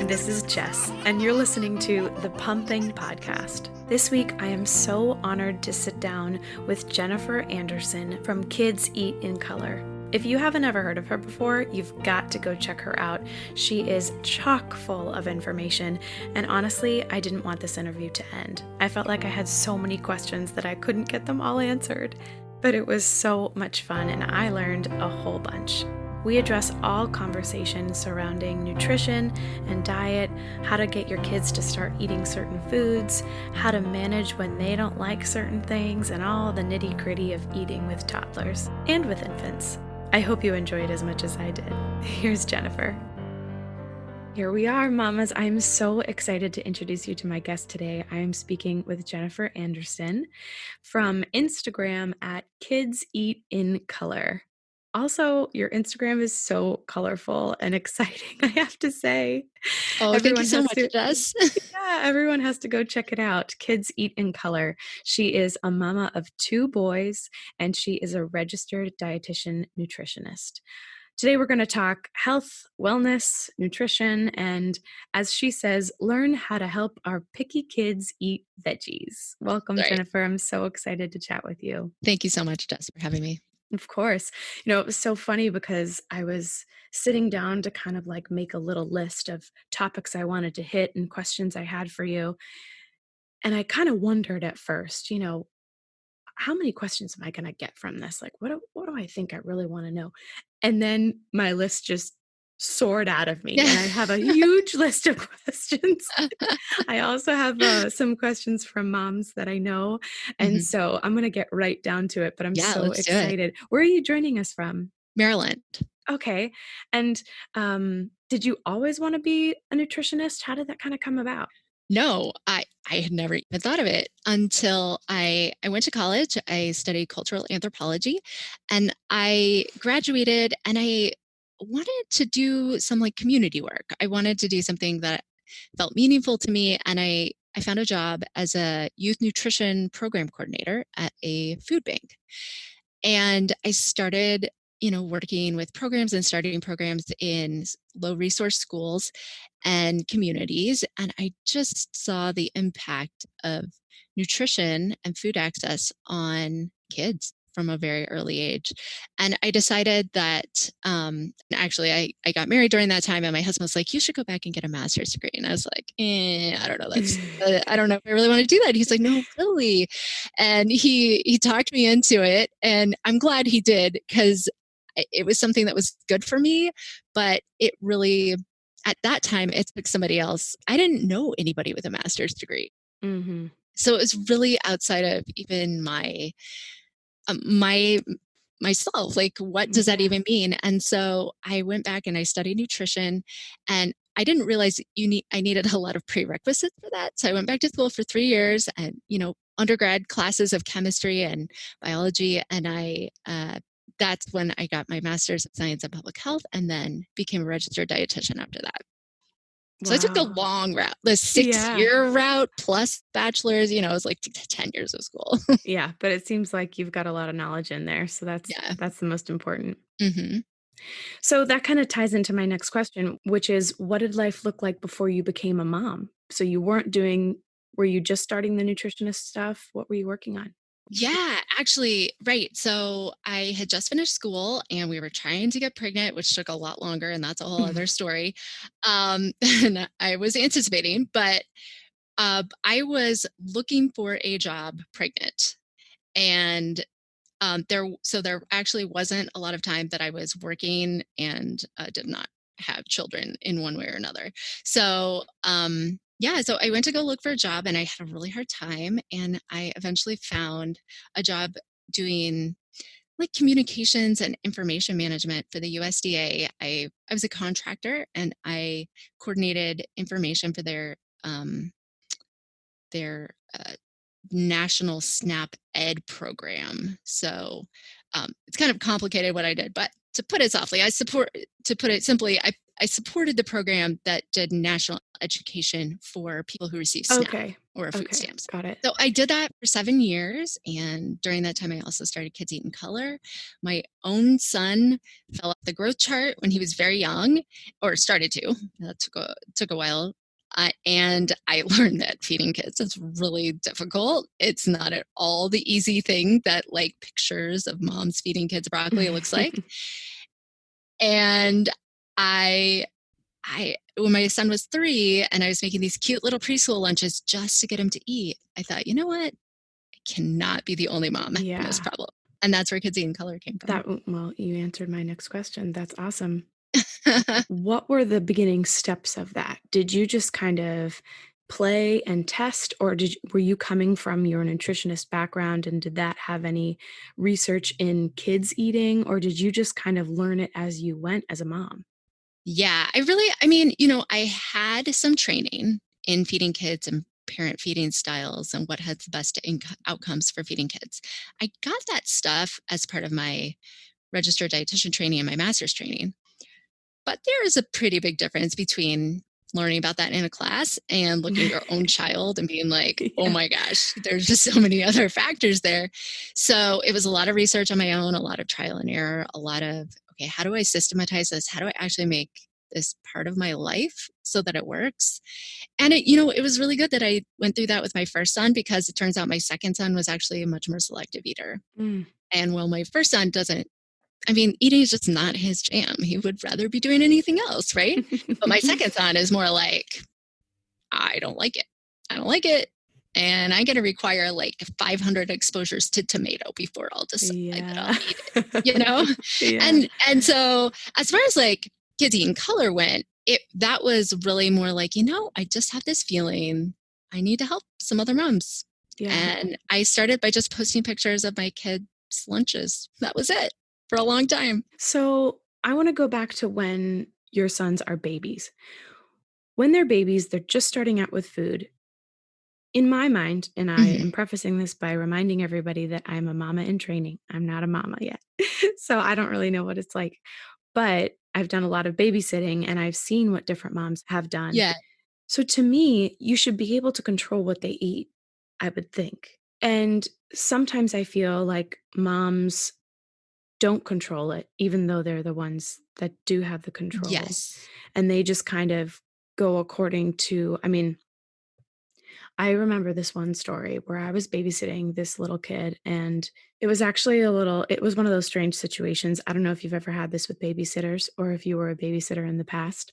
This is Jess, and you're listening to the Pumping Podcast. This week, I am so honored to sit down with Jennifer Anderson from Kids Eat in Color. If you haven't ever heard of her before, you've got to go check her out. She is chock full of information, and honestly, I didn't want this interview to end. I felt like I had so many questions that I couldn't get them all answered, but it was so much fun, and I learned a whole bunch. We address all conversations surrounding nutrition and diet, how to get your kids to start eating certain foods, how to manage when they don't like certain things, and all the nitty-gritty of eating with toddlers and with infants. I hope you enjoyed as much as I did. Here's Jennifer. Here we are, mamas. I'm so excited to introduce you to my guest today. I am speaking with Jennifer Anderson from Instagram at Kids Eat in Color. Also, your Instagram is so colorful and exciting, I have to say. Oh, thank you so much, Jess. Yeah, everyone has to go check it out. Kids Eat in Color. She is a mama of 2 boys, and she is a registered dietitian nutritionist. Today, we're going to talk health, wellness, nutrition, and as she says, learn how to help our picky kids eat veggies. Welcome, Right. Jennifer. I'm so excited to chat with you. Thank you so much, Jess, for having me. Of course. It was so funny because I was sitting down to kind of like make a little list of topics I wanted to hit and questions I had for you. And I kind of wondered at first, how many questions am I going to get from this? Like, what do I think I really want to know? And then my list just soared out of me. And I have a huge list of questions. I also have some questions from moms that I know. And so I'm going to get right down to it, but I'm so excited. Where are you joining us from? Maryland. Okay. And did you always want to be a nutritionist? How did that kind of come about? No, I had never even thought of it until I went to college. I studied cultural anthropology, and I graduated, and I wanted to do some like community work. I wanted to do something that felt meaningful to me, and I found a job as a youth nutrition program coordinator at a food bank. And I started, working with programs and starting programs in low resource schools and communities. And I just saw the impact of nutrition and food access on kids from a very early age. And I decided that, actually, I got married during that time, and my husband was like, you should go back and get a master's degree. And I was like, I don't know. I don't know if I really want to do that. He's like, no, really. And he talked me into it, and I'm glad he did, because it was something that was good for me, but it really, at that time, it took somebody else. I didn't know anybody with a master's degree. Mm-hmm. So it was really outside of even myself. Like, what does that even mean? And so I went back and I studied nutrition, and I didn't realize I needed a lot of prerequisites for that. So I went back to school for 3 years, and, undergrad classes of chemistry and biology. And that's when I got my master's of science and public health, and then became a registered dietitian after that. So I took the long route, the 6-year route plus bachelor's. It was like 10 years of school. Yeah, but it seems like you've got a lot of knowledge in there. So that's the most important. Mm-hmm. So that kind of ties into my next question, which is, what did life look like before you became a mom? So were you just starting the nutritionist stuff? What were you working on? Yeah, actually, right. So I had just finished school, and we were trying to get pregnant, which took a lot longer, and that's a whole other story. And I was anticipating, but I was looking for a job pregnant. And there actually wasn't a lot of time that I was working and did not have children in one way or another. So so I went to go look for a job, and I had a really hard time. And I eventually found a job doing like communications and information management for the USDA. I was a contractor, and I coordinated information for their national SNAP Ed program. So it's kind of complicated what I did, but to put it simply, I supported the program that did national education for people who receive SNAP Okay. or food Okay. stamps. Got it. So I did that for 7 years, and during that time, I also started Kids Eat in Color. My own son fell off the growth chart when he was very young, or started to. That took a while. And I learned that feeding kids is really difficult. It's not at all the easy thing that like pictures of moms feeding kids broccoli looks like. And I when my son was 3 and I was making these cute little preschool lunches just to get him to eat, I thought, you know what? I cannot be the only mom having this Yeah. problem. And that's where Kids Eat in Color came from. Well, you answered my next question. That's awesome. What were the beginning steps of that? Did you just kind of play and test, or were you coming from your nutritionist background, and did that have any research in kids eating, or did you just kind of learn it as you went as a mom? Yeah, I had some training in feeding kids and parent feeding styles and what has the best outcomes for feeding kids. I got that stuff as part of my registered dietitian training and my master's training. But there is a pretty big difference between learning about that in a class and looking at your own child and being like, oh Yeah. my gosh, there's just so many other factors there. So it was a lot of research on my own, a lot of trial and error, a lot of, okay, how do I systematize this? How do I actually make this part of my life so that it works? And it was really good that I went through that with my first son, because it turns out my second son was actually a much more selective eater. Mm. And while my first son eating is just not his jam. He would rather be doing anything else, right? But my second son is more like, I don't like it. I don't like it. And I'm going to require like 500 exposures to tomato before I'll decide that I'll Yeah. eat it, Yeah. And so as far as like Kids Eat in Color went, that was really more like, I just have this feeling I need to help some other moms. Yeah. And I started by just posting pictures of my kids' lunches. That was it for a long time. So I want to go back to when your sons are babies. When they're babies, they're just starting out with food. In my mind, and I Mhm. am prefacing this by reminding everybody that I'm a mama in training. I'm not a mama yet. So I don't really know what it's like. But I've done a lot of babysitting and I've seen what different moms have done. Yeah. So to me, you should be able to control what they eat, I would think. And sometimes I feel like moms don't control it, even though they're the ones that do have the control. Yes. And they just kind of go according to, I remember this one story where I was babysitting this little kid, and it was actually it was one of those strange situations. I don't know if you've ever had this with babysitters or if you were a babysitter in the past,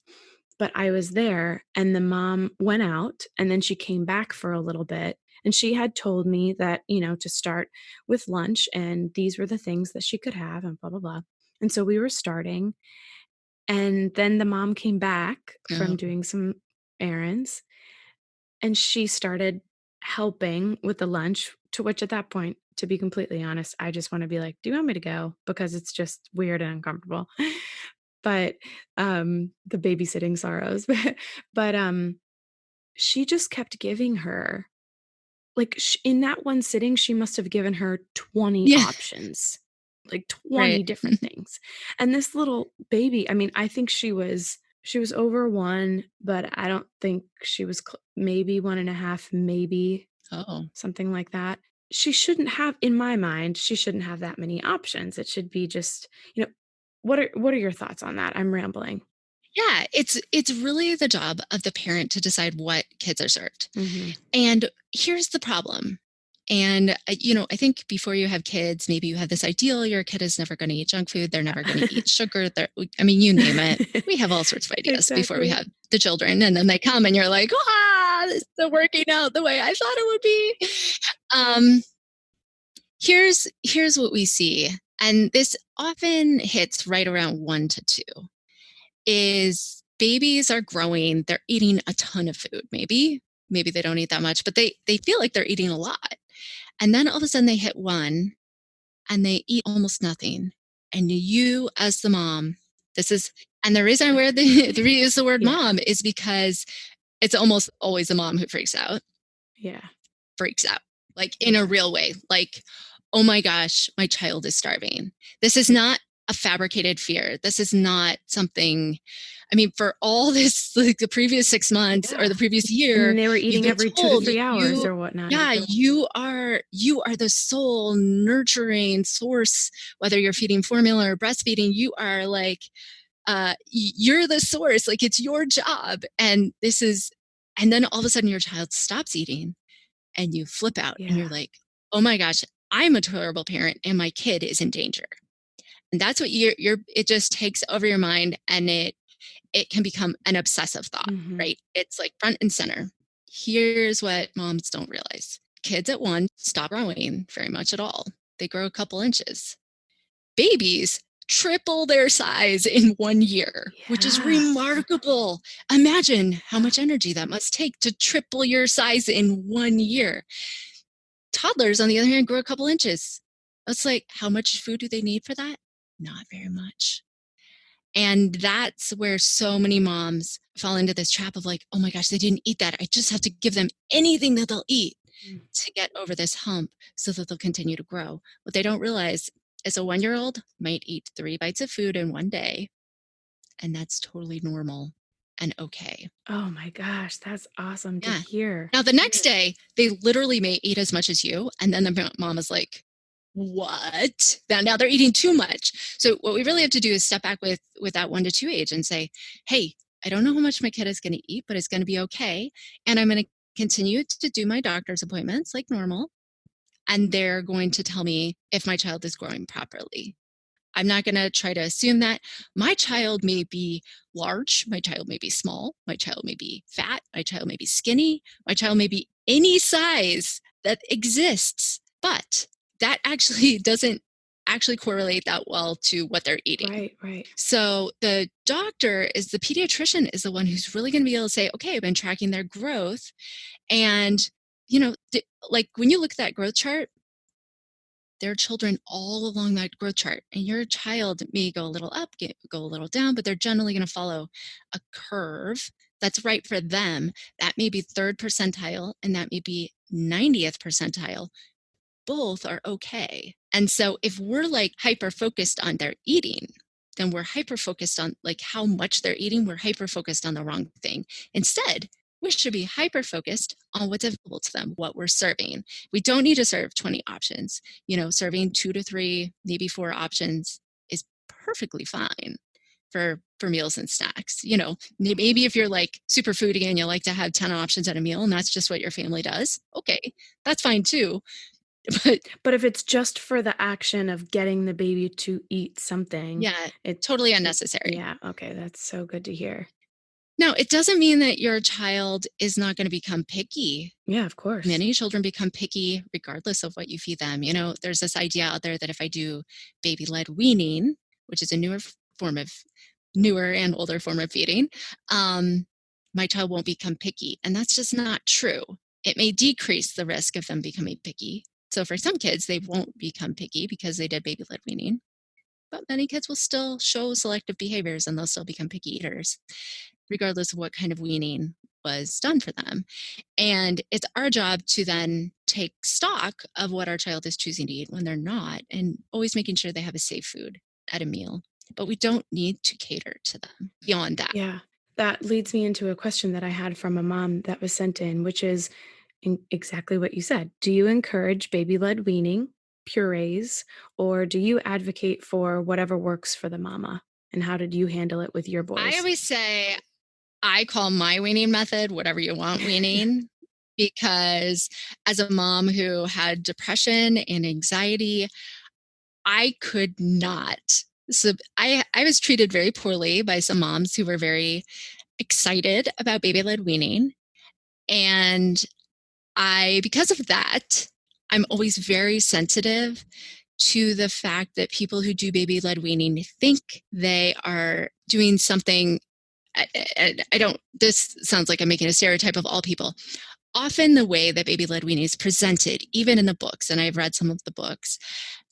but I was there and the mom went out and then she came back for a little bit. And she had told me that, to start with lunch and these were the things that she could have and blah, blah, blah. And so we were starting. And then the mom came back from Oh, doing some errands and she started helping with the lunch, to which at that point, to be completely honest, I just want to be like, "Do you want me to go?" Because it's just weird and uncomfortable. But, the babysitting sorrows. But, she just kept giving her like, in that one sitting, she must have given her 20 yeah. options, like 20 Right. different things. And this little baby, I think she was over 1, but I don't think she was maybe 1.5, maybe Oh. something like that. She shouldn't have, in my mind, she shouldn't have that many options. It should be just, what are your thoughts on that? I'm rambling. Yeah, it's really the job of the parent to decide what kids are served. Mhm. And here's the problem. And I think before you have kids, maybe you have this ideal your kid is never going to eat junk food, they're never going to eat sugar, you name it. We have all sorts of ideas before we Exactly. have the children, and then they come and you're like, this isn't working out the way I thought it would be. Um, here's what we see, and this often hits right around 1 to 2, is babies are growing, they're eating a ton of food. Maybe they don't eat that much, but they feel like they're eating a lot. And then all of a sudden they hit 1 and they eat almost nothing. And you as the mom, this is and the reason I wear the reuse the word Yeah. mom is because it's almost always the mom who Yeah. freaks out, like in a real way. Like, oh my gosh, my child is starving. This is not a fabricated fear. This is not something I mean, for all this, like the previous 6 months or Yeah. the previous And then year, they were you've eating been every 2 to told 3 hours you, or whatnot. yeah, you are the sole nurturing source, whether you're feeding formula or breastfeeding, you are like, you're the source, like it's your job. And then all of a sudden your child stops eating and you flip out and Yeah. you're like, oh my gosh, I'm a terrible parent and my kid is in danger. And that's what it just takes over your mind, and it can become an obsessive thought, Mhm. right? It's like front and center. Here's what moms don't realize. Kids at 1 stop growing very much at all. They grow a couple inches. Babies triple their size in 1 year, which is Yeah. remarkable. Imagine how Ah, much energy that must take to triple your size in 1 year. Toddlers, on the other hand, grow a couple inches. That's like, how much food do they need for that? Not very much. And that's where so many moms fall into this trap of like, oh my gosh, they didn't eat that. I just have to give them anything that they'll eat mm. to get over this hump so that they'll continue to grow. What they don't realize is a 1-year-old might eat 3 bites of food in one day, and that's totally normal and okay. Oh my gosh, that's awesome to Yeah. hear. Now, the next day, they literally may eat as much as you. And then the mom is like, what? Now they're eating too much. So what we really have to do is step back with that 1 to 2 age and say, hey, I don't know how much my kid is going to eat, but it's going to be okay. And I'm going to continue to do my doctor's appointments like normal. And they're going to tell me if my child is growing properly. I'm not going to try to assume that my child may be large, my child may be small, my child may be fat, my child may be skinny, my child may be any size that exists, but that actually doesn't actually correlate that well to what they're eating. Right, right. So the pediatrician is the one who's really going to be able to say, okay, I've been tracking their growth. And, like when you look at that growth chart, there are children all along that growth chart, and your child may go a little up, go a little down, but they're generally going to follow a curve that's right for them. That may be 3rd percentile, and that may be 90th percentile. Both are okay. And so if we're like hyper focused on their eating, then we're hyper focused on like how much they're eating. We're hyper focused on the wrong thing. Instead, we should be hyper focused on what's available to them, what we're serving. We don't need to serve 20 options. Serving 2 to 3, maybe 4 options is perfectly fine for meals and snacks. Maybe if you're like super foodie and you like to have 10 options at a meal and that's just what your family does, okay, that's fine too. But if it's just for the action of getting the baby to eat something, Yeah, it totally it unnecessary. yeah, okay, that's so good to hear. Now, it doesn't mean that your child is not going to become picky. Yeah, of course. Many children become picky regardless of what you feed them. There's this idea out there that if I do baby-led weaning, which is a newer and older form of feeding, my child won't become picky. And that's just not true. It may decrease the risk of them becoming picky. So for some kids, they won't become picky because they did baby-led weaning. But many kids will still show selective behaviors and they'll still become picky eaters, regardless of what kind of weaning was done for them. And it's our job to then take stock of what our child is choosing to eat when they're not, and always making sure they have a safe food at a meal. But we don't need to cater to them beyond that. Yeah. That leads me into a question that I had from a mom that was sent in, which is exactly what you said. Do you encourage baby-led weaning, purees, or do you advocate for whatever works for the mama? And how did you handle it with your I boys? always say I call my weaning method whatever you want weaning, because as a mom who had depression and anxiety, I could not. So I was treated very poorly by some moms who were very excited about baby-led weaning. And because of that, I'm always very sensitive to the fact that people who do baby-led weaning think they are doing something. I don't, this sounds like I'm making a stereotype of all people. Often the way that baby-led weaning is presented, even in the books, and I've read some of the books,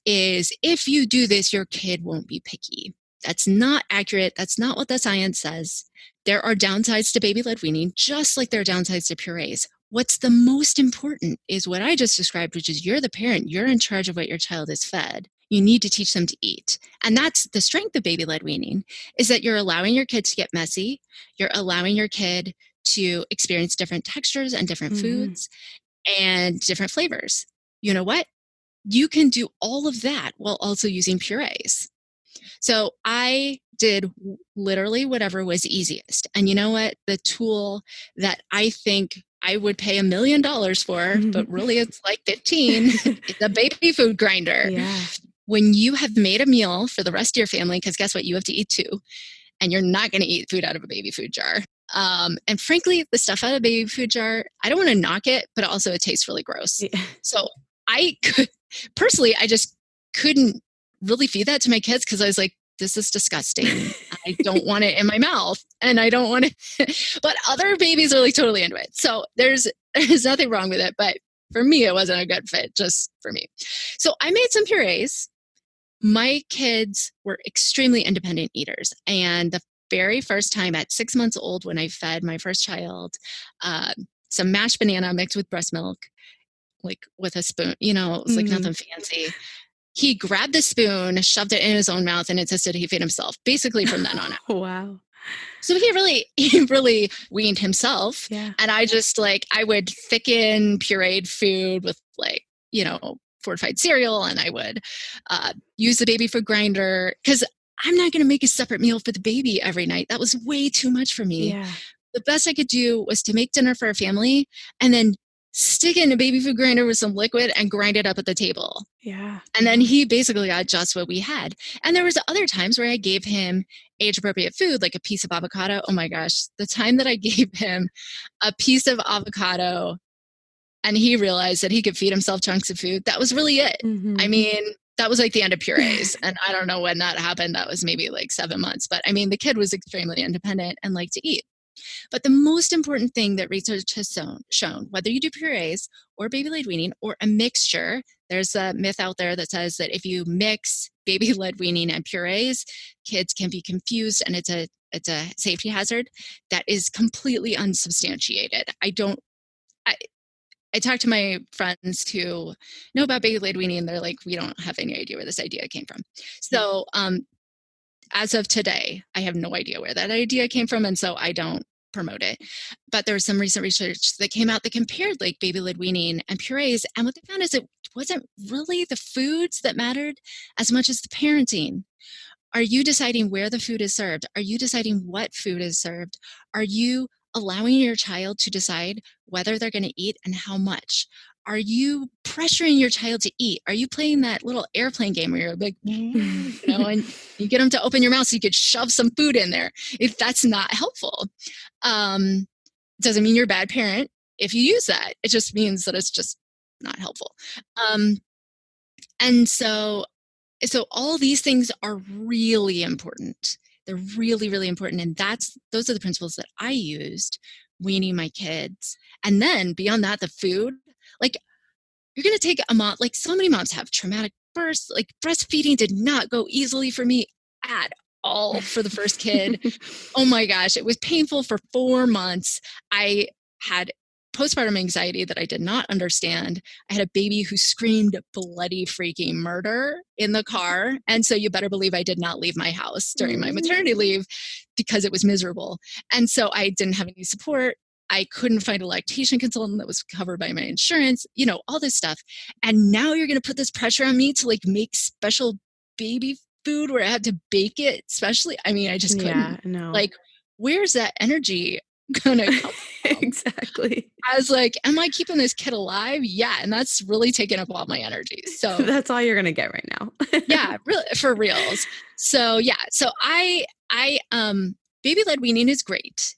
is if you do this, your kid won't be picky. That's not accurate. That's not what the science says. There are downsides to baby-led weaning, just like there are downsides to purees. What's the most important is what I just described, which is you're the parent. You're in charge of what your child is fed. You need to teach them to eat. And that's the strength of baby-led weaning, is that you're allowing your kid to get messy. You're allowing your kid to experience different textures and different Mm-hmm. foods and different flavors. You know what? You can do all of that while also using purees. So I did literally whatever was easiest. And you know what? The tool that I think I would pay $1 million for, but really it's like 15, is a baby food grinder. Yeah. When you have made a meal for the rest of your family, because guess what? You have to eat too. And you're not going to eat food out of a baby food jar. And frankly, the stuff out of a baby food jar, I don't want to knock it, but also it tastes really gross. Yeah. So I could, personally, I just couldn't really feed that to my kids because I was like, this is disgusting. I don't want it in my mouth, and I don't want it. But other babies are like totally into it. So there's nothing wrong with it. But for me, it wasn't a good fit just for me. So I made some purees. My kids were extremely independent eaters. And the very first time at 6 months old, when I fed my first child, some mashed banana mixed with breast milk, like with a spoon, it was like nothing fancy. He grabbed the spoon, shoved it in his own mouth, and insisted he feed himself, basically from then on out. Wow. So he really weaned himself. Yeah. And I just I would thicken pureed food with fortified cereal, and I would use the baby food grinder because I'm not going to make a separate meal for the baby every night. That was way too much for me. Yeah. The best I could do was to make dinner for a family and then stick it in a baby food grinder with some liquid and grind it up at the table. Yeah. And then he basically got just what we had. And there was other times where I gave him age-appropriate food, like a piece of avocado. Oh my gosh, the time that I gave him a piece of avocado and he realized that he could feed himself chunks of food, that was really it. Mm-hmm. I mean, that was like the end of purees. And I don't know when that happened. That was maybe like 7 months. But I mean, the kid was extremely independent and liked to eat. But the most important thing that research has shown, whether you do purees or baby-led weaning or a mixture, there's a myth out there that says that if you mix baby-led weaning and purees, kids can be confused and it's a safety hazard. That is completely unsubstantiated. I talk to my friends who know about baby-led weaning and they're like, we don't have any idea where this idea came from. So as of today, I have no idea where that idea came from, and so I don't promote it. But there was some recent research that came out that compared like baby-led weaning and purees, and what they found is it wasn't really the foods that mattered as much as the parenting. Are you deciding where the food is served? Are you deciding what food is served? Are you allowing your child to decide whether they're going to eat and how much? Are you pressuring your child to eat? Are you playing that little airplane game where you're like, and you get them to open your mouth so you could shove some food in there? If that's not helpful, doesn't mean you're a bad parent if you use that. It just means that it's just not helpful. And so all these things are really important. They're really, really important. And those are the principles that I used weaning my kids. And then beyond that, the food, like you're going to take a mom, like so many moms have traumatic births, like breastfeeding did not go easily for me at all for the first kid. Oh my gosh, it was painful for 4 months. I had postpartum anxiety that I did not understand. I had a baby who screamed bloody freaking murder in the car. And so you better believe I did not leave my house during my maternity leave because it was miserable. And so I didn't have any support. I couldn't find a lactation consultant that was covered by my insurance, all this stuff. And now you're going to put this pressure on me to like make special baby food where I had to bake it, especially. I mean, I just couldn't. Yeah, no. Like, where's that energy going to come from? Exactly. I was like, am I keeping this kid alive? Yeah. And that's really taking up all my energy. So that's all you're going to get right now. Yeah, really, for reals. So yeah. So I baby-led weaning is great.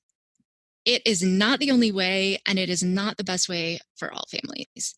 It is not the only way, and it is not the best way for all families.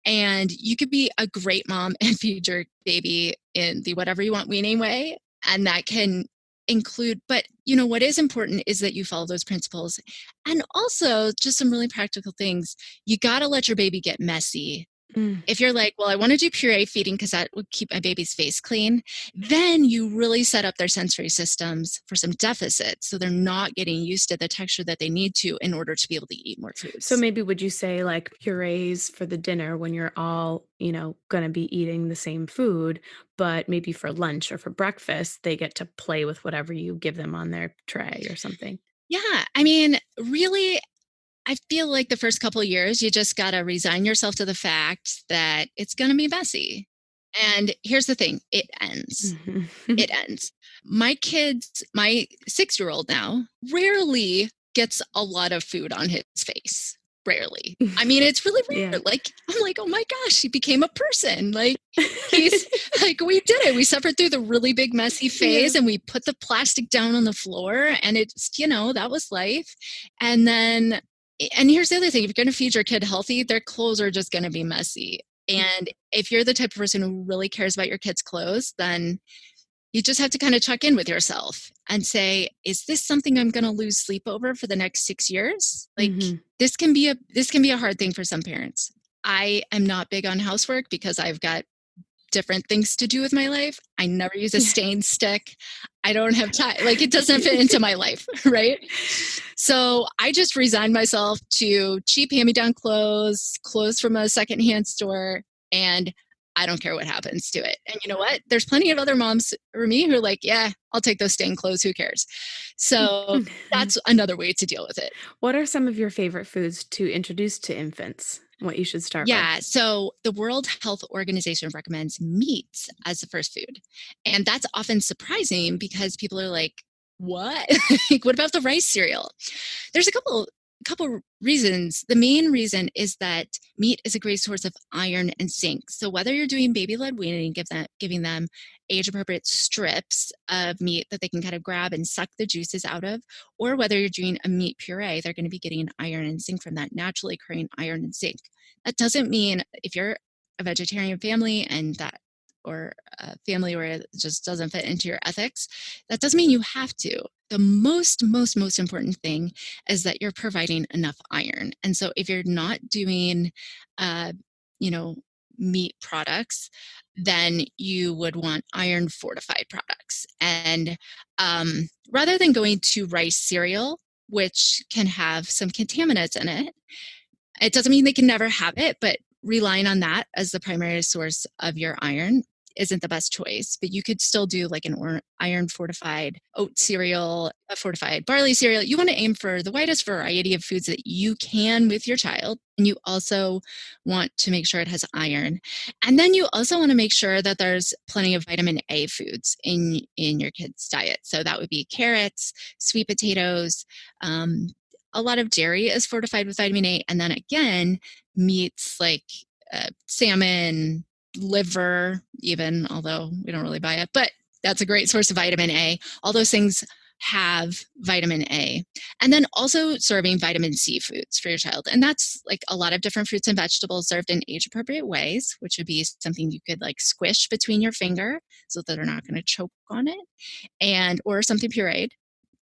And you could be a great mom and feed your baby in the whatever you want weaning way, and that can include, but what is important is that you follow those principles. And also just some really practical things. You got to let your baby get messy Mm. If you're like, well, I want to do puree feeding because that would keep my baby's face clean, then you really set up their sensory systems for some deficits. So they're not getting used to the texture that they need to in order to be able to eat more So foods. maybe would you say like purees for the dinner when you're all, going to be eating the same food, but maybe for lunch or for breakfast, they get to play with whatever you give them on their tray or something? Yeah. I mean, really, I feel like the first couple of years, you just got to resign yourself to the fact that it's going to be messy. And here's the thing, it ends. Mhm. It ends. My 6-year-old now rarely gets a lot of food on his face. Rarely. I mean, it's really Yeah. rare. Like, I'm like, oh my gosh, he became a person. Like, he's like, we did it. We suffered through the really big, messy Yeah. phase and we put the plastic down on the floor. And it's, that was life. And then, and here's the other thing, if you're going to feed your kid healthy, their clothes are just going to be messy. And if you're the type of person who really cares about your kids' clothes, then you just have to kind of check in with yourself and say, is this something I'm going to lose sleep over for the next 6 years? Like, Mhm. this can be a hard thing for some parents. I am not big on housework because I've got different things to do with my life. I never use a stain stick. I don't have time. Like, it doesn't fit into my life, right? So I just resigned myself to cheap hand-me-down clothes from a secondhand store, and I don't care what happens to it. And you know what? There's plenty of other moms or me who are like, yeah, I'll take those stained clothes. Who cares? So that's another way to deal with it. What are some of your favorite foods to introduce to infants? What you should start with? Yeah. So the World Health Organization recommends meat as the first food. And that's often surprising because people are like, what? Like, what about the rice cereal? There's a couple reasons. The main reason is that meat is a great source of iron and zinc. So whether you're doing baby-led weaning, giving them age-appropriate strips of meat that they can kind of grab and suck the juices out of, or whether you're doing a meat puree, they're going to be getting iron and zinc from that naturally occurring iron and zinc. That doesn't mean if you're a vegetarian family and that or a family where it just doesn't fit into your ethics, that doesn't mean you have to. The most important thing is that you're providing enough iron. And so if you're not doing, uh, you know, meat products, then you would want iron fortified products. And rather than going to rice cereal, which can have some contaminants in it, it doesn't mean they can never have it, but relying on that as the primary source of your iron isn't the best choice. But you could still do like an iron fortified oat cereal, a fortified barley cereal. You want to aim for the widest variety of foods that you can with your child. And you also want to make sure it has iron. And then you also want to make sure that there's plenty of vitamin A foods in your kid's diet. So that would be carrots, sweet potatoes, a lot of dairy is fortified with vitamin A. And then again, meats like salmon, liver, even, although we don't really buy it, but that's a great source of vitamin A. All those things have vitamin A. And then also serving vitamin C foods for your child. And that's like a lot of different fruits and vegetables served in age appropriate ways, which would be something you could like squish between your finger so that they're not going to choke on it, and or something pureed.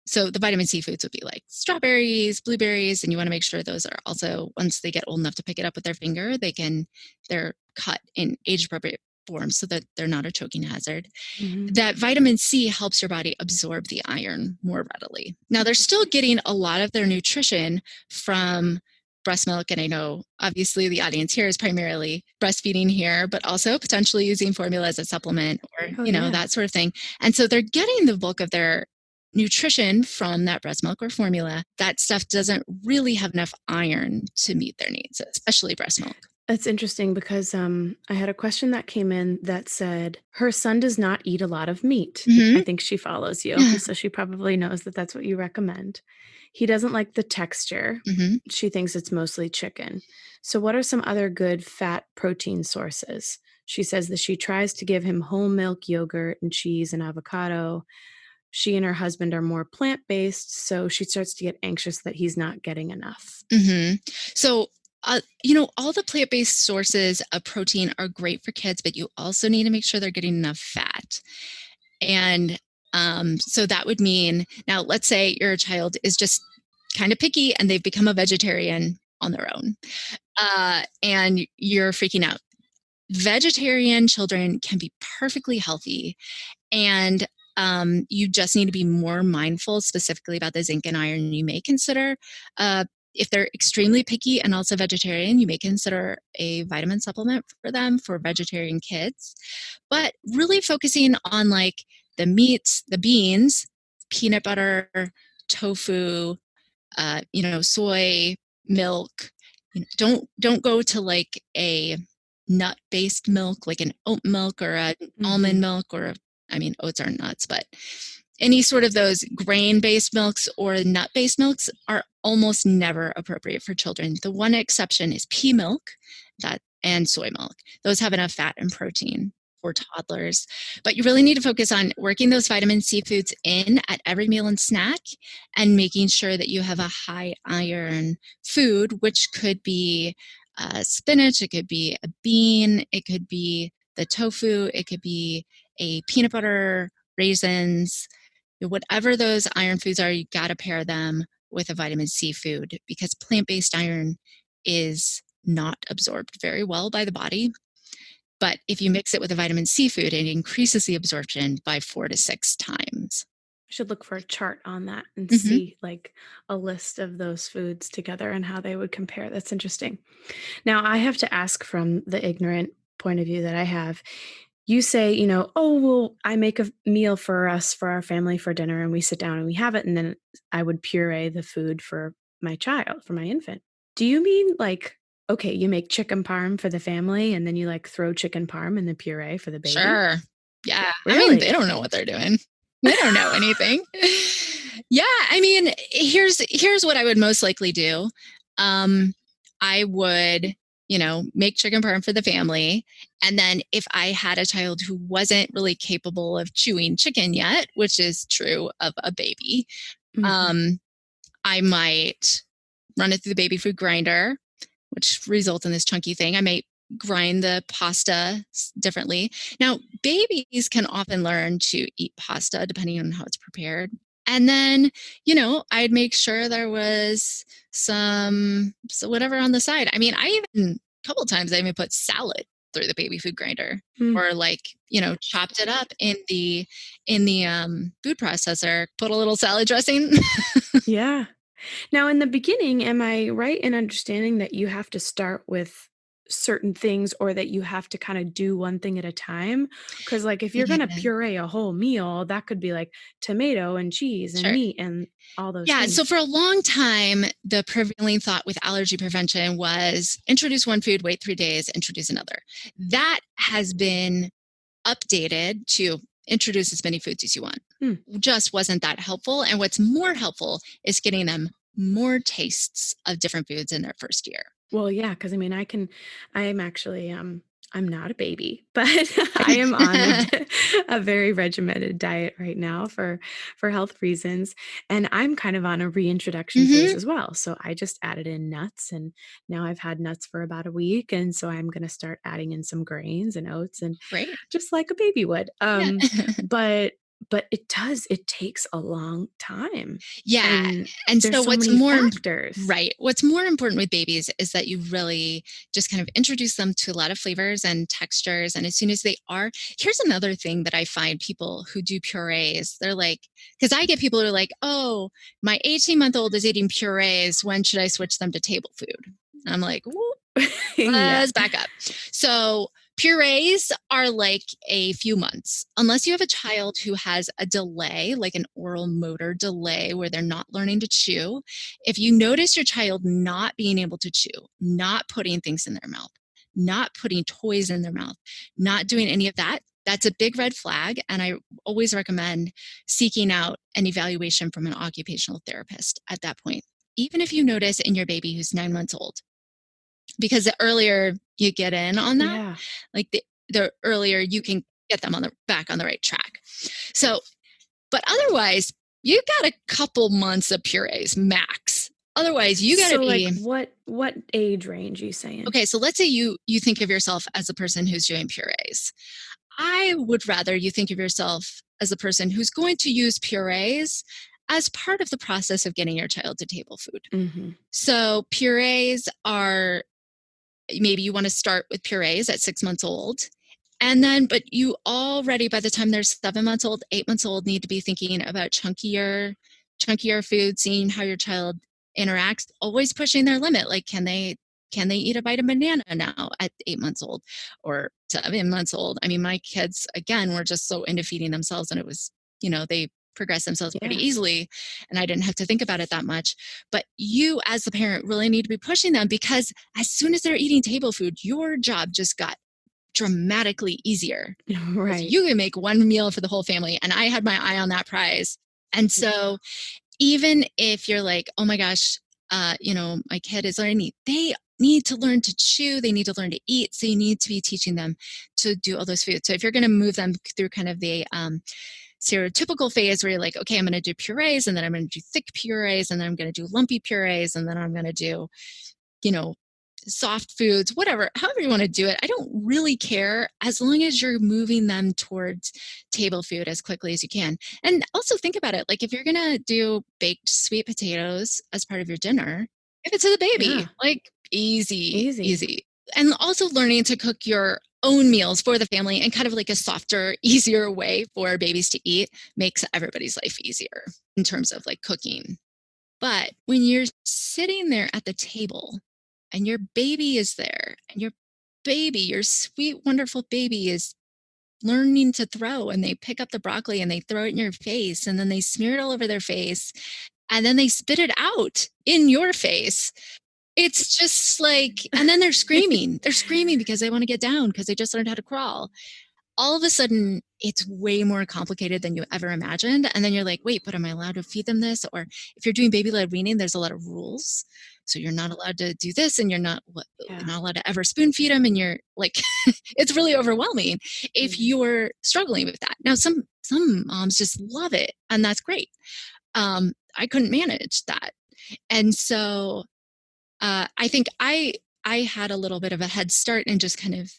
So the vitamin C foods would be like strawberries, blueberries, and you want to make sure those are also, once they get old enough to pick it up with their finger, they're cut in age appropriate forms so that they're not a choking hazard. Mhm. That vitamin C helps your body absorb the iron more readily. Now they're still getting a lot of their nutrition from breast milk, and I know obviously the audience here is primarily breastfeeding here, but also potentially using formula as a supplement or Oh, yeah. that sort of thing. And so they're getting the bulk of their nutrition from that breast milk or formula. That stuff doesn't really have enough iron to meet their needs, especially breast milk. That's interesting because I had a question that came in that said her son does not eat a lot of meat. I Hmm. think she follows you, so she probably knows that that's what you recommend. He doesn't like the texture. Hmm. She thinks it's mostly chicken. So, what are some other good fat protein sources? She says that she tries to give him whole milk yogurt and cheese and avocado. She and her husband are more plant based, so she starts to get anxious that he's not getting enough. Hmm. So, all the plant based sources of protein are great for kids, but you also need to make sure they're getting enough fat. And so that would mean, now let's say your child is just kind of picky and they've become a vegetarian on their own. And you're freaking out. Vegetarian children can be perfectly healthy, and you just need to be more mindful specifically about the zinc and iron. You may consider, if they're extremely picky and also vegetarian, you may consider a vitamin supplement for them for vegetarian kids. But really focusing on like the meats, the beans, peanut butter, tofu, soy, milk. Don't go to like a nut-based milk, like an oat milk or an almond milk, or oats aren't nuts, but any sort of those grain-based milks or nut-based milks are almost never appropriate for children. The one exception is pea milk and soy milk. Those have enough fat and protein for toddlers. But you really need to focus on working those vitamin C foods in at every meal and snack, and making sure that you have a high iron food, which could be spinach, it could be a bean, it could be the tofu, it could be a peanut butter, raisins. Whatever those iron foods are, you got to pair them with a vitamin C food, because plant-based iron is not absorbed very well by the body. But if you mix it with a vitamin C food, it increases the absorption by 4 to 6 times. I should look for a chart on that and see like a list of those foods together and how they would compare. That's interesting. Now, I have to ask, from the ignorant point of view that I have, you say, oh, well, I make a meal for us, for our family, for dinner, and we sit down and we have it, and then I would puree the food for my child, for my infant. Do you mean like, okay, you make chicken parm for the family, and then you like throw chicken parm in the puree for the baby? Sure. Yeah. Really? They don't know what they're doing. They don't know anything. Yeah. Here's what I would most likely do. I would, make chicken parm for the family. And then if I had a child who wasn't really capable of chewing chicken yet, which is true of a baby, I might run it through the baby food grinder, which results in this chunky thing. I might grind the pasta differently. Now, babies can often learn to eat pasta depending on how it's prepared. And then, I'd make sure there was whatever on the side. I even a couple of times I even put salad through the baby food grinder, or chopped it up in the food processor, put a little salad dressing. Yeah. Now, in the beginning, am I right in understanding that you have to start with certain things, or that you have to kind of do one thing at a time? Because like if you're going to puree a whole meal, that could be like tomato and cheese and meat and all those things. So for a long time, the prevailing thought with allergy prevention was introduce one food, wait 3 days, introduce another. That has been updated to introduce as many foods as you want. Just wasn't that helpful. And what's more helpful is getting them more tastes of different foods in their first year. Well, yeah, because I'm actually, I'm not a baby, but I am on a very regimented diet right now for health reasons. And I'm kind of on a reintroduction phase as well. So I just added in nuts, and now I've had nuts for about a week. And so I'm going to start adding in some grains and oats, and just like a baby would. But it takes a long time. Yeah. And so what's more factors. Right. What's more important with babies is that you really just kind of introduce them to a lot of flavors and textures. And as soon as they are, here's another thing that I find people who do purees, they're like, because I get people who are like, oh, my 18-month-old is eating purees. When should I switch them to table food? And I'm like, let's back up. So purees are like a few months, unless you have a child who has a delay, like an oral motor delay where they're not learning to chew. If you notice your child not being able to chew, not putting things in their mouth, not putting toys in their mouth, not doing any of that, that's a big red flag. And I always recommend seeking out an evaluation from an occupational therapist at that point, even if you notice in your baby who's 9 months old. Because the earlier you get in on that, like the earlier you can get them back on the right track. So, but otherwise, you got a couple months of purees max. Otherwise, you got to be. Like what age range are you saying? Okay, so let's say you think of yourself as a person who's doing purees. I would rather you think of yourself as a person who's going to use purees as part of the process of getting your child to table food. Mm-hmm. So purees are, maybe you want to start with purees at 6 months old. And then, but you already, by the time they're 7 months old, 8 months old, need to be thinking about chunkier food, seeing how your child interacts, always pushing their limit. Like, can they eat a bite of banana now at 8 months old or 7 months old? I mean, my kids, again, were just so into feeding themselves, and it was, they progress themselves pretty Yeah. easily, and I didn't have to think about it that much. But you, as the parent, really need to be pushing them, because as soon as they're eating table food, your job just got dramatically easier. Right. You can make one meal for the whole family, and I had my eye on that prize. And so even if you're like, oh my gosh, my kid is learning, they need to learn to chew, they need to learn to eat. So you need to be teaching them to do all those foods. So if you're going to move them through kind of the stereotypical phase where you're like, okay, I'm going to do purees, and then I'm going to do thick purees, and then I'm going to do lumpy purees, and then I'm going to do, soft foods, whatever, however you want to do it. I don't really care, as long as you're moving them towards table food as quickly as you can. And also think about it. Like, if you're going to do baked sweet potatoes as part of your dinner, give it to the baby. Yeah. Like, easy. And also learning to cook your own meals for the family in kind of like a softer, easier way for babies to eat makes everybody's life easier in terms of like cooking. But when you're sitting there at the table and your baby is there, and your sweet, wonderful baby is learning to throw, and they pick up the broccoli and they throw it in your face, and then they smear it all over their face, and then they spit it out in your face. It's just like, and then they're screaming. They're screaming because they want to get down because they just learned how to crawl. All of a sudden, it's way more complicated than you ever imagined. And then you're like, wait, but am I allowed to feed them this? Or if you're doing baby-led weaning, there's a lot of rules. So you're not allowed to do this, and you're not allowed to ever spoon feed them. And you're like, it's really overwhelming if you're struggling with that. Now, some moms just love it, and that's great. I couldn't manage that. And so I think I had a little bit of a head start in just kind of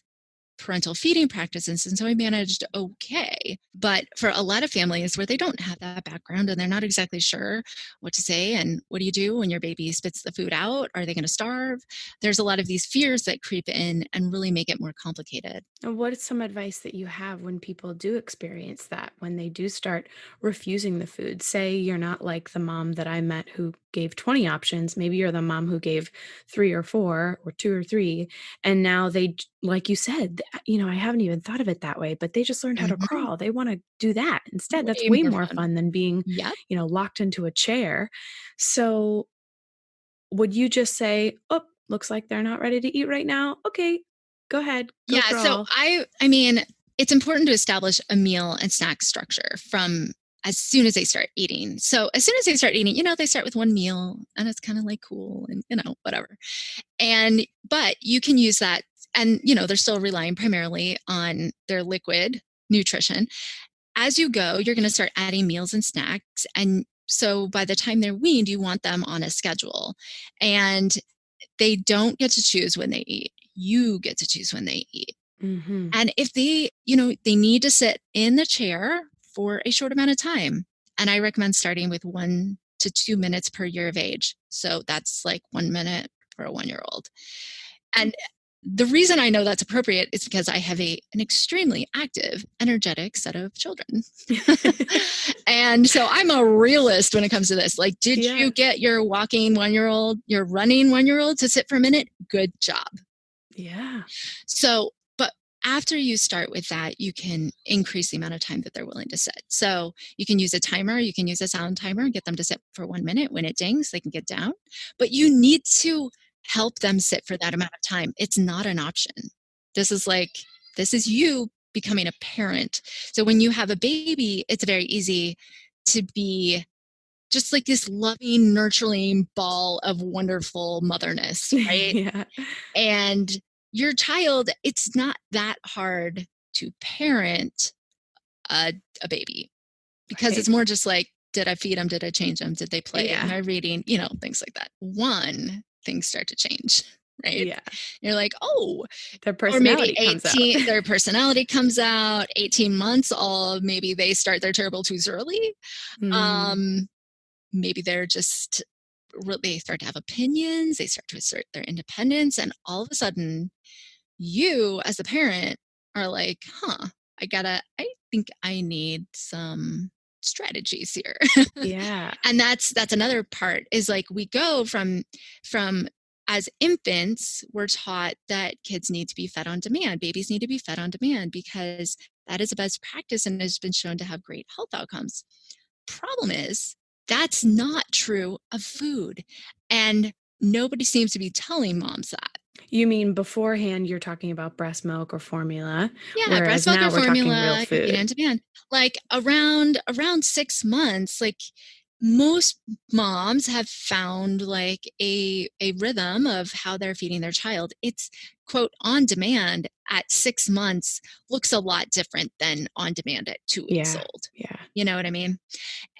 parental feeding practices, and so I managed okay. But for a lot of families where they don't have that background and they're not exactly sure what to say, and what do you do when your baby spits the food out? Are they going to starve? There's a lot of these fears that creep in and really make it more complicated. And what is some advice that you have when people do experience that, when they do start refusing the food? Say you're not like the mom that I met who gave 20 options. Maybe you're the mom who gave 3 or 4 or 2 or 3. And now they, like you said, I haven't even thought of it that way, but they just learned how to Mhm. crawl. They want to do that instead. That's Way way more more fun. fun than being, Yep. locked into a chair. So would you just say, oh, looks like they're not ready to eat right now. Okay, go ahead, go Yeah, so crawl. I mean, it's important to establish a meal and snack structure from as soon as they start eating. So as soon as they start eating, they start with one meal, and it's kind of like cool, and whatever. But you can use that, and they're still relying primarily on their liquid nutrition. As you go, you're going to start adding meals and snacks, and so by the time they're weaned, you want them on a schedule, and they don't get to choose when they eat. You get to choose when they eat. Mhm. And if they, they need to sit in the chair for a short amount of time. And I recommend starting with 1 to 2 minutes per year of age. So that's like 1 minute for a 1-year-old. And the reason I know that's appropriate is because I have an extremely active, energetic set of children. And so I'm a realist when it comes to this. Like, did Yeah. you get your walking 1-year-old, your running 1-year-old to sit for a minute? Good job. Yeah. So, but after you start with that, you can increase the amount of time that they're willing to sit. So you can use a timer, you can use a sound timer, get them to sit for 1 minute. When it dings, they can get down. But you need to help them sit for that amount of time. It's not an option. This is you becoming a parent. So when you have a baby, it's very easy to be just like this loving, nurturing ball of wonderful motherness, right? Yeah. And your child, it's not that hard to parent a baby, because it's Right. more just like, did I feed them? Did I change them? Did they play? Am Yeah. I reading? Things like that. Things start to change, right? Yeah. You're like, oh, Their or maybe personality comes out. 18, their personality comes out, 18 months, maybe they start their terrible twos early. Mm. maybe they start to have opinions, they start to assert their independence, and all of a sudden, you as a parent are like, huh, I think I need some strategies here. Yeah. And that's another part, is like we go from as infants, we're taught that kids need to be fed on demand. Babies need to be fed on demand because that is a best practice and has been shown to have great health outcomes. Problem is, that's not true of food. And nobody seems to be telling moms that. You mean beforehand you're talking about breast milk or formula, Yeah, breast whereas milk now or we're talking real formula, feed food. on demand. Like around 6 months, like most moms have found like a rhythm of how they're feeding their child. It's quote on demand at 6 months looks a lot different than on demand at 2 weeks Yeah. old. Yeah. You know what I mean?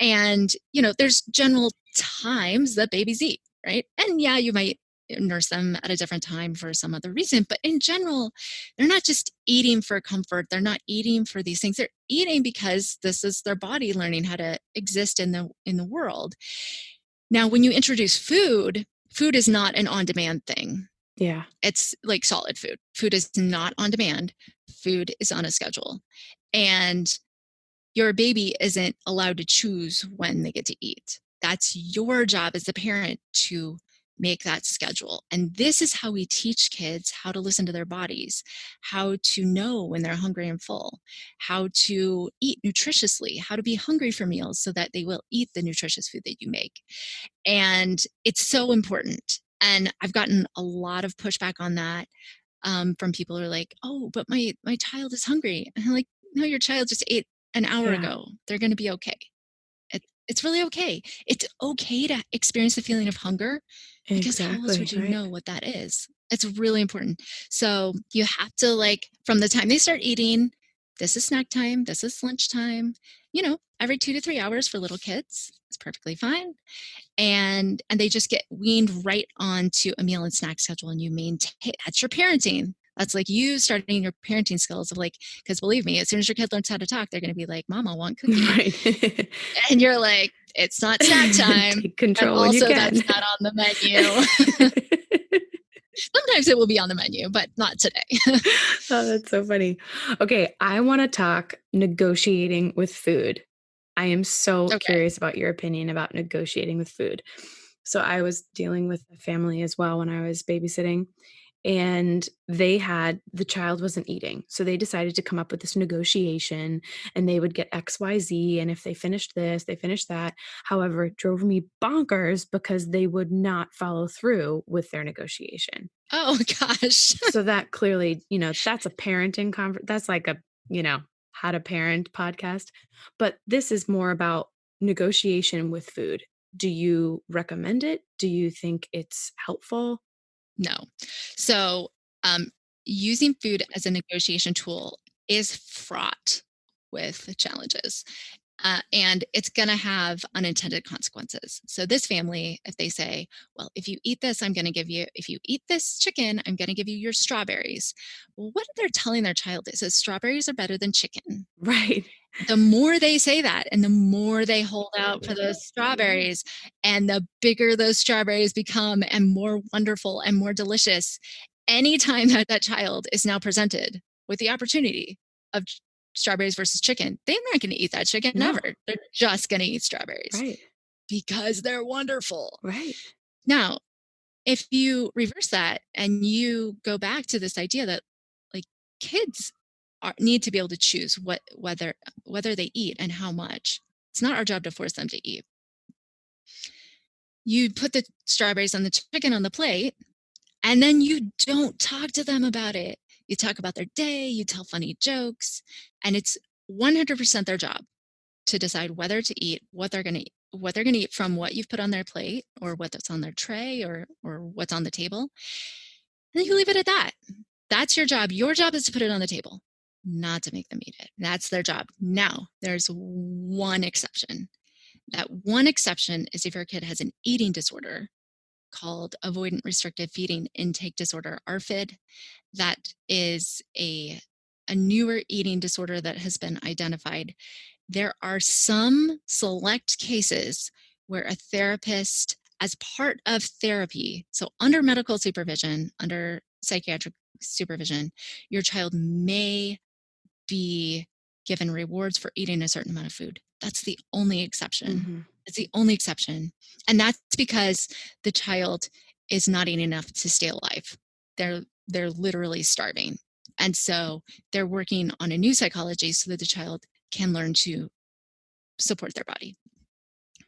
And, there's general times that babies eat, right? And yeah, you might nurse them at a different time for some other reason, but in general, they're not just eating for comfort. They're not eating for these things. They're eating because this is their body learning how to exist in the world. Now, when you introduce food, food is not an on-demand thing. Yeah. It's like solid food. Food is not on demand. Food is on a schedule. And your baby isn't allowed to choose when they get to eat. That's your job as a parent to make that schedule. And this is how we teach kids how to listen to their bodies, how to know when they're hungry and full, how to eat nutritiously, how to be hungry for meals so that they will eat the nutritious food that you make. And it's so important. And I've gotten a lot of pushback on that from people who are like, "Oh, but my child is hungry." And I'm like, "No, your child just ate an hour Yeah. ago. They're going to be okay. It's really okay. It's okay to experience the feeling of hunger because how else Exactly. would you Right. know what that is? It's really important. So you have to like from the time they start eating, this is snack time, this is lunch time. Every 2 to 3 hours for little kids is perfectly fine, and they just get weaned right onto a meal and snack schedule, and you maintain that's your parenting. That's like you starting your parenting skills of like, because believe me, as soon as your kid learns how to talk, they're going to be like, Mom, I want cookie. Right. And you're like, it's not snack time. Take And control when you also that's can. not on the menu. Sometimes it will be on the menu, but not today. Oh, that's so funny. Okay, I want to talk negotiating with food. I am so Okay. curious about your opinion about negotiating with food. So I was dealing with a family as well when I was babysitting, and the child wasn't eating. So they decided to come up with this negotiation, and they would get XYZ, and if they finished this, they finished that. However, it drove me bonkers because they would not follow through with their negotiation. Oh gosh. So that clearly, that's a parenting that's like a, how to parent podcast. But this is more about negotiation with food. Do you recommend it? Do you think it's helpful? No. So, using food as a negotiation tool is fraught with challenges. And it's going to have unintended consequences. So, this family, if they say, well, if you eat this, if you eat this chicken, I'm going to give you your strawberries. Well, what they're telling their child is that strawberries are better than chicken. Right. The more they say that and the more they hold out for those strawberries and the bigger those strawberries become and more wonderful and more delicious, anytime that that child is now presented with the opportunity of strawberries versus chicken, they're not going to eat that chicken No. ever. They're just going to eat strawberries Right. because they're wonderful. Right. Now, if you reverse that and you go back to this idea that like kids need to be able to choose whether they eat and how much, it's not our job to force them to eat. You put the strawberries on the chicken on the plate, and then you don't talk to them about it. You talk about their day, you tell funny jokes, and it's 100% their job to decide whether to eat what they're going to eat from what you've put on their plate or what's on their tray or what's on the table. And then you leave it at that. That's your job. Your job is to put it on the table, not to make them eat it. That's their job. Now, there's one exception. That one exception is if your kid has an eating disorder called avoidant restrictive feeding intake disorder, ARFID. That is a newer eating disorder that has been identified. There are some select cases where a therapist, as part of therapy, so under medical supervision, under psychiatric supervision, your child may be given rewards for eating a certain amount of food. That's the only exception. Mm-hmm. It's the only exception. And that's because the child is not eating enough to stay alive. They're literally starving. And so they're working on a new psychology so that the child can learn to support their body.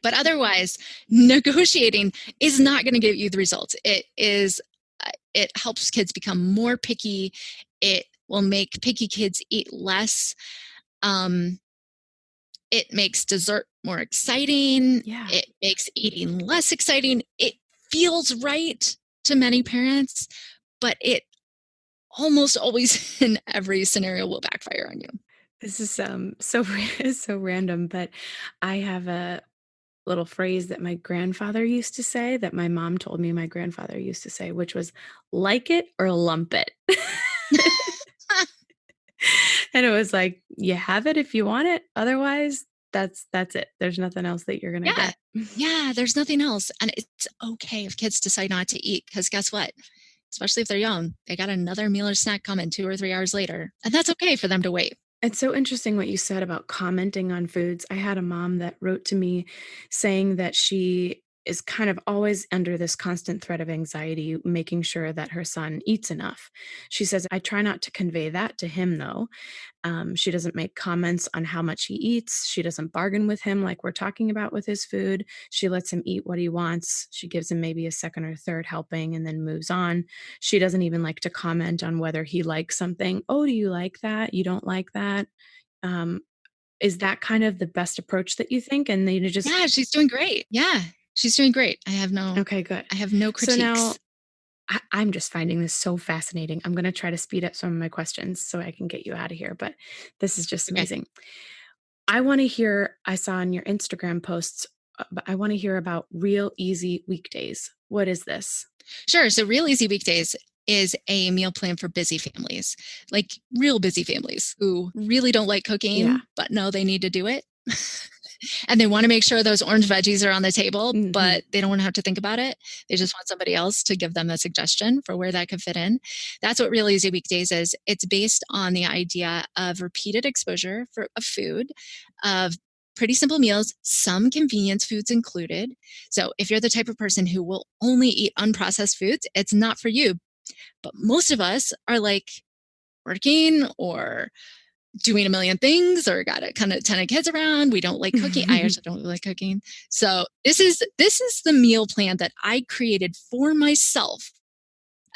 But otherwise, negotiating is not going to give you the results. It helps kids become more picky. It will make picky kids eat less. It makes dessert more exciting. Yeah. It makes eating less exciting. It feels right to many parents, but it almost always in every scenario will backfire on you. This is so random, but I have a little phrase that my grandfather used to say that my mom told me my grandfather used to say, which was like it or lump it. And it was like, you have it if you want it. Otherwise, that's it. There's nothing else that you're gonna Yeah. get. Yeah, there's nothing else. And it's okay if kids decide not to eat, because guess what? Especially if they're young, they got another meal or snack coming 2 or 3 hours later. And that's okay for them to wait. It's so interesting what you said about commenting on foods. I had a mom that wrote to me saying that she is kind of always under this constant threat of anxiety, making sure that her son eats enough. She says, I try not to convey that to him, though. She doesn't make comments on how much he eats. She doesn't bargain with him like we're talking about with his food. She lets him eat what he wants. She gives him maybe a second or third helping and then moves on. She doesn't even like to comment on whether he likes something. Oh, do you like that? You don't like that? Um, is that kind of the best approach that you think? And then you just, Yeah, she's doing great. Yeah, she's doing great. I have no okay, good. So now critiques. I'm just finding this so fascinating. I'm going to try to speed up some of my questions so I can get you out of here, but this is just Okay. amazing. I want to hear, I saw in your Instagram posts, but I want to hear about Real Easy Weekdays. What is this? Sure. So Real Easy Weekdays is a meal plan for busy families, like real busy families who really don't like Yeah. cooking, but know they need to do it. And they want to make sure those orange veggies are on the table, Hmm. but they don't want to have to think about it. They just want somebody else to give them a suggestion for where that could fit in. That's what Real Easy Weekdays is. It's based on the idea of repeated exposure of food, of pretty simple meals, some convenience foods included. So if you're the type of person who will only eat unprocessed foods, it's not for you. But most of us are like working or doing a million things or got a kind of ton of kids around. We don't like cooking. I actually don't really like cooking. So this is the meal plan that I created for myself.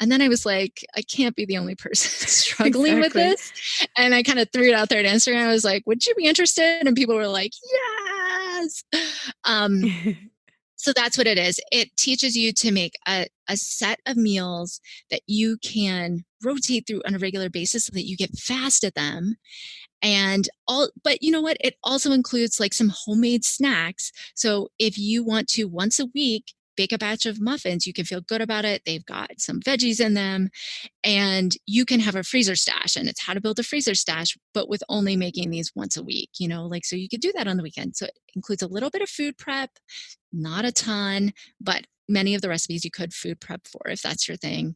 And then I was like, I can't be the only person struggling with Exactly. this. And I kind of threw it out there to Instagram. I was like, would you be interested? And people were like, yes. So that's what it is. It teaches you to make a set of meals that you can rotate through on a regular basis so that you get fast at them. But you know what? It also includes like some homemade snacks. So if you want to once a week bake a batch of muffins, you can feel good about it. They've got some veggies in them and you can have a freezer stash, and it's how to build a freezer stash, but with only making these once a week, like, so you could do that on the weekend. So it includes a little bit of food prep, not a ton, but many of the recipes you could food prep for if that's your thing.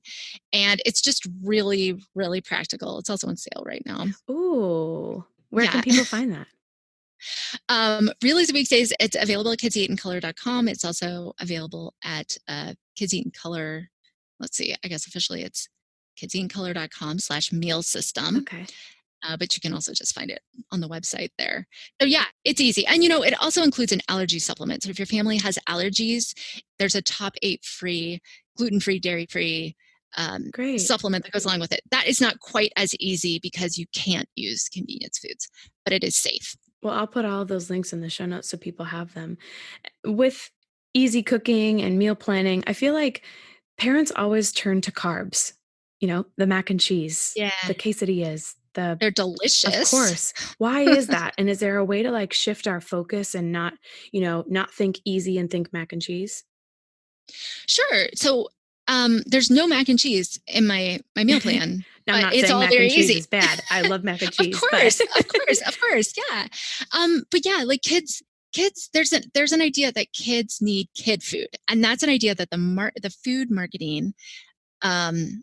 And it's just really, really practical. It's also on sale right now. Ooh, where can Yeah. people find that? Real Easy Weekdays, it's available at kidseatincolor.com. It's also available at Kids Eat in Color. Let's see, I guess officially it's kidseatincolor.com/meal system. Okay. But you can also just find it on the website there. So yeah, it's easy. And it also includes an allergy supplement. So if your family has allergies, there's a top 8 free, gluten-free, dairy-free Great. supplement that goes along with it. That is not quite as easy because you can't use convenience foods, but it is safe. Well, I'll put all of those links in the show notes so people have them. With easy cooking and meal planning, I feel like parents always turn to carbs, the mac and cheese, Yeah. the quesadillas, They're delicious. of course. Why is that? And is there a way to like shift our focus and not think easy and think mac and cheese? Sure. So there's no mac and cheese in my meal plan, Now, I'm but not it's saying all mac very and cheese easy. is bad. I love mac and Of cheese, but course, of course, of course, yeah. But yeah, like kids, there's an idea that kids need kid food, and that's an idea that the food marketing um,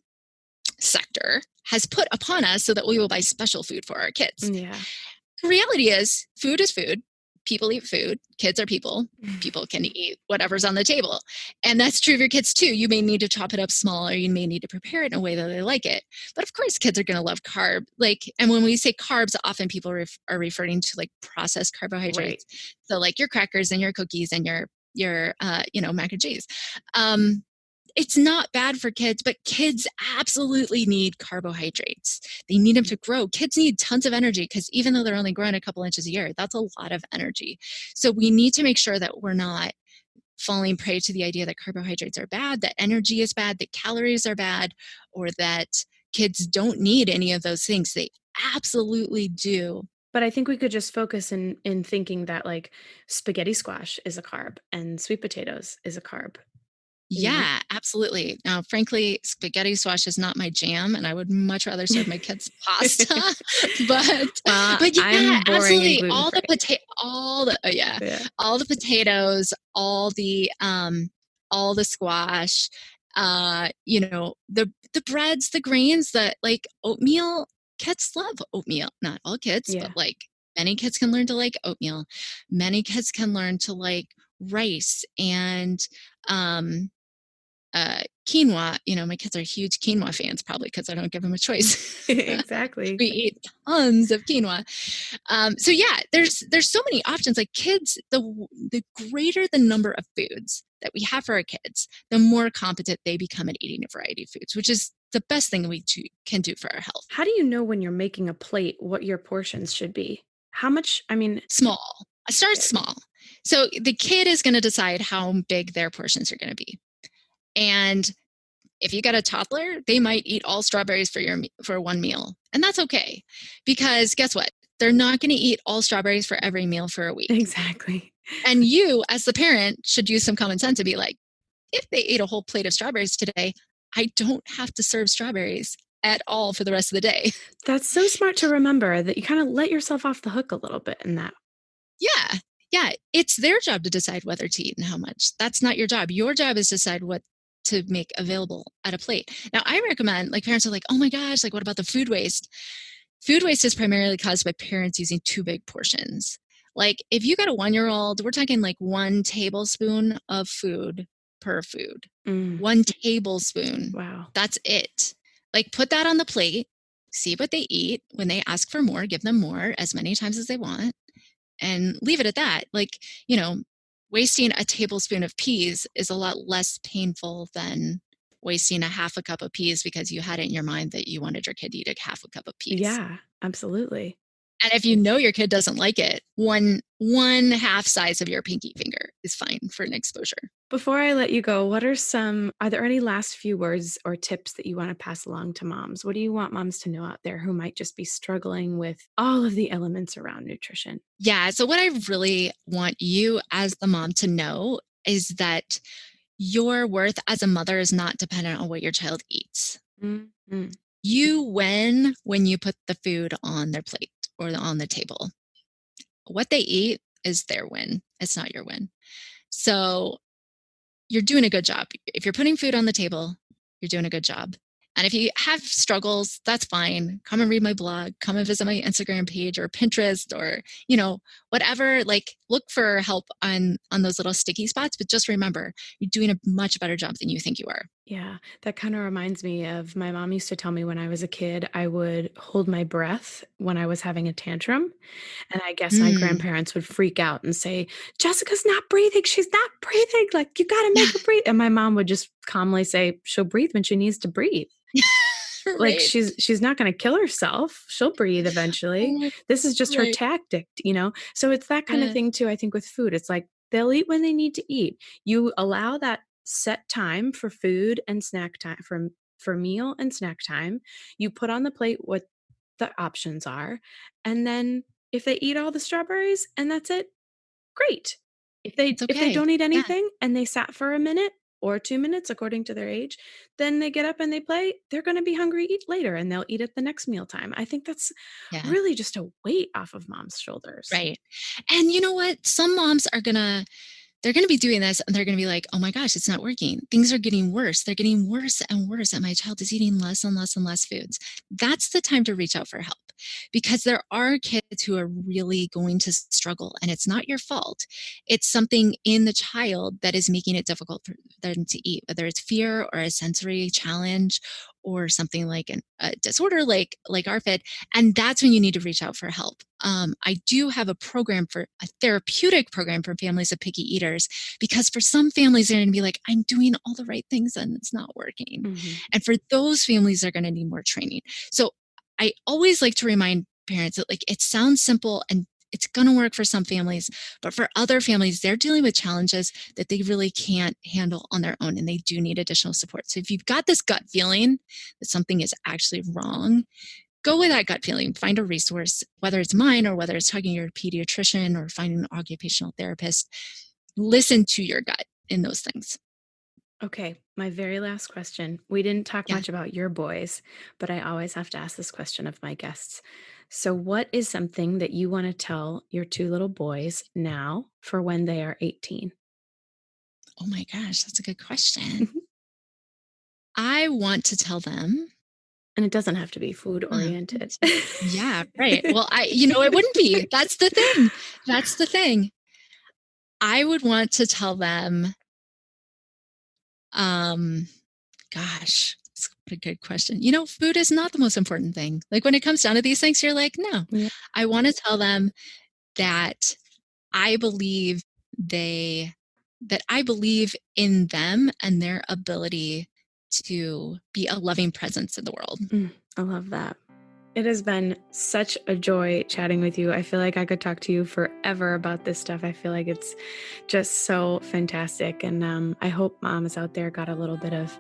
sector has put upon us so that we will buy special food for our kids. Yeah. The reality is food. People eat food. Kids are people. People can eat whatever's on the table. And that's true of your kids too. You may need to chop it up small, or you may need to prepare it in a way that they like it. But of course, kids are going to love carb. And when we say carbs, often people are referring to like processed Right. carbohydrates. So like your crackers and your cookies and your mac and cheese. It's not bad for kids, but kids absolutely need carbohydrates. They need them to grow. Kids need tons of energy because even though they're only growing a couple inches a year, that's a lot of energy. So we need to make sure that we're not falling prey to the idea that carbohydrates are bad, that energy is bad, that calories are bad, or that kids don't need any of those things. They absolutely do. But I think we could just focus in thinking that like spaghetti squash is a carb and sweet potatoes is a carb, you know? Yeah, absolutely. Now, frankly, spaghetti squash is not my jam, and I would much rather serve my kids pasta. but Well, but yeah, I'm boring and absolutely. All the gluten-free. Yeah. all the potatoes, all the squash, the breads, the grains, that like oatmeal. Kids love oatmeal. Not all kids, but Yeah. like many kids can learn to like oatmeal. Many kids can learn to like rice and um quinoa. My kids are huge quinoa fans, probably because I don't give them a choice. Exactly. We eat tons of quinoa. So yeah, there's so many options. Like kids, the greater the number of foods that we have for our kids, the more competent they become at eating a variety of foods, which is the best thing can do for our health. How do you know when you're making a plate what your portions should be? How much, I mean, Small. I start okay. small. So the kid is going to decide how big their portions are going to be. And if you got a toddler, they might eat all strawberries for one meal. And that's okay. Because guess what? They're not going to eat all strawberries for every meal for a week. Exactly. And you, as the parent, should use some common sense to be like, if they ate a whole plate of strawberries today, I don't have to serve strawberries at all for the rest of the day. That's so smart to remember that you kind of let yourself off the hook a little bit in that. Yeah. Yeah. It's their job to decide whether to eat and how much. That's not your job. Your job is to decide what to make available at a plate. Now, I recommend, like, parents are like, oh my gosh, like, what about the food waste? Food waste is primarily caused by parents using too big portions. Like, if you got a 1-year-old, we're talking like 1 tablespoon of food per food. Mm, 1 tablespoon. wow. That's it. Like, put that on the plate, see what they eat. When they ask for more, give them more as many times as they want, and leave it at that. Like, wasting a tablespoon of peas is a lot less painful than wasting a half a cup of peas because you had it in your mind that you wanted your kid to eat a half a cup of peas. Yeah, absolutely. And if you know your kid doesn't like it, one half size of your pinky finger is fine for an exposure. Before I let you go, are there any last few words or tips that you want to pass along to moms? What do you want moms to know out there who might just be struggling with all of the elements around nutrition? Yeah. So what I really want you as the mom to know is that your worth as a mother is not dependent on what your child eats. Mm-hmm. You win when you put the food on their plate or on the table. What they eat is their win. It's not your win. So you're doing a good job. If you're putting food on the table, you're doing a good job. And if you have struggles, that's fine. Come and read my blog, come and visit my Instagram page or Pinterest or, whatever. Like, look for help on those little sticky spots, but just remember, you're doing a much better job than you think you are. Yeah, that kind of reminds me of my mom used to tell me when I was a kid, I would hold my breath when I was having a tantrum. And I guess my Mm. grandparents would freak out and say, Jessica's not breathing. She's not breathing. Like, you got to make her breathe. And my mom would just calmly say, she'll breathe when she needs to breathe. Like Right. she's not going to kill herself. She'll breathe eventually. Oh, This is just her right. tactic, you know? So it's that kind of Yeah. thing too, I think with food. It's like they'll eat when they need to eat. You allow that set time for food and snack time for meal and snack time. You put on the plate what the options are. And then if they eat all the strawberries and that's it, great. If they It's if they okay. don't eat Yeah. anything and they sat for a minute, or 2 minutes according to their age, then they get up and they play, they're going to be hungry eat later and they'll eat at the next mealtime. I think that's Yeah. really just a weight off of mom's shoulders. Right. And you know what? Some moms are they're going to be doing this and they're going to be like, oh my gosh, it's not working. Things are getting worse. They're getting worse and worse. And my child is eating less and less and less foods. That's the time to reach out for help, because there are kids who are really going to struggle, and it's not your fault. It's something in the child that is making it difficult for them to eat, whether it's fear or a sensory challenge or something like a disorder like ARFID. And that's when you need to reach out for help. I do have a therapeutic program for families of picky eaters, because for some families, they're going to be like, I'm doing all the right things and it's not working. Mm-hmm. And for those families, they're going to need more training. So I always like to remind parents that, like, it sounds simple and it's going to work for some families, but for other families, they're dealing with challenges that they really can't handle on their own, and they do need additional support. So if you've got this gut feeling that something is actually wrong, go with that gut feeling. Find a resource, whether it's mine or whether it's talking to your pediatrician or finding an occupational therapist. Listen to your gut in those things. Okay, my very last question. We didn't talk Yeah. much about your boys, but I always have to ask this question of my guests. So, what is something that you want to tell your 2 little boys now for when they are 18? Oh my gosh, that's a good question. I want to tell them. And it doesn't have to be food Oh, oriented. yeah, right. Well, it wouldn't be. That's the thing. That's the thing. I would want to tell them, gosh, that's a good question. Food is not the most important thing. Like, when it comes down to these things, you're like, no. Yeah. I want to tell them that I believe I believe in them and their ability to be a loving presence in the world. I love that. It has been such a joy chatting with you. I feel like I could talk to you forever about this stuff. I feel like it's just so fantastic. And I hope moms out there got a little bit of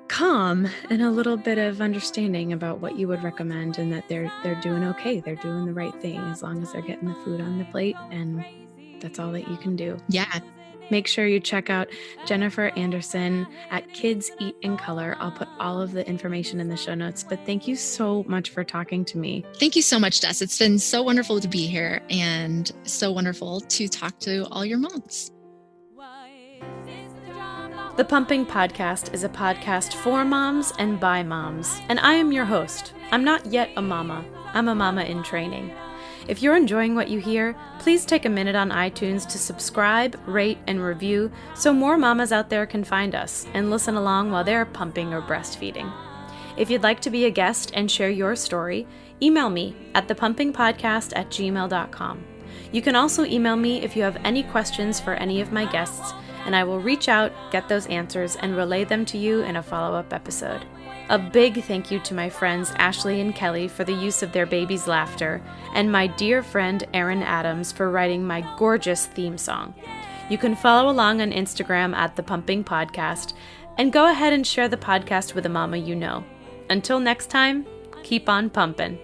calm and a little bit of understanding about what you would recommend, and that they're doing okay. They're doing the right thing as long as they're getting the food on the plate, and that's all that you can do. Yeah. Make sure you check out Jennifer Anderson at Kids Eat in Color. I'll put all of the information in the show notes, but thank you so much for talking to me. Thank you so much, Jess. It's been so wonderful to be here and so wonderful to talk to all your moms. The Pumping Podcast is a podcast for moms and by moms, and I am your host. I'm not yet a mama. I'm a mama in training. If you're enjoying what you hear, please take a minute on iTunes to subscribe, rate, and review so more mamas out there can find us and listen along while they're pumping or breastfeeding. If you'd like to be a guest and share your story, email me at thepumpingpodcast@gmail.com. You can also email me if you have any questions for any of my guests, and I will reach out, get those answers, and relay them to you in a follow-up episode. A big thank you to my friends Ashley and Kelly for the use of their baby's laughter, and my dear friend Erin Adams for writing my gorgeous theme song. You can follow along on Instagram at The Pumping Podcast, and go ahead and share the podcast with a mama you know. Until next time, keep on pumping.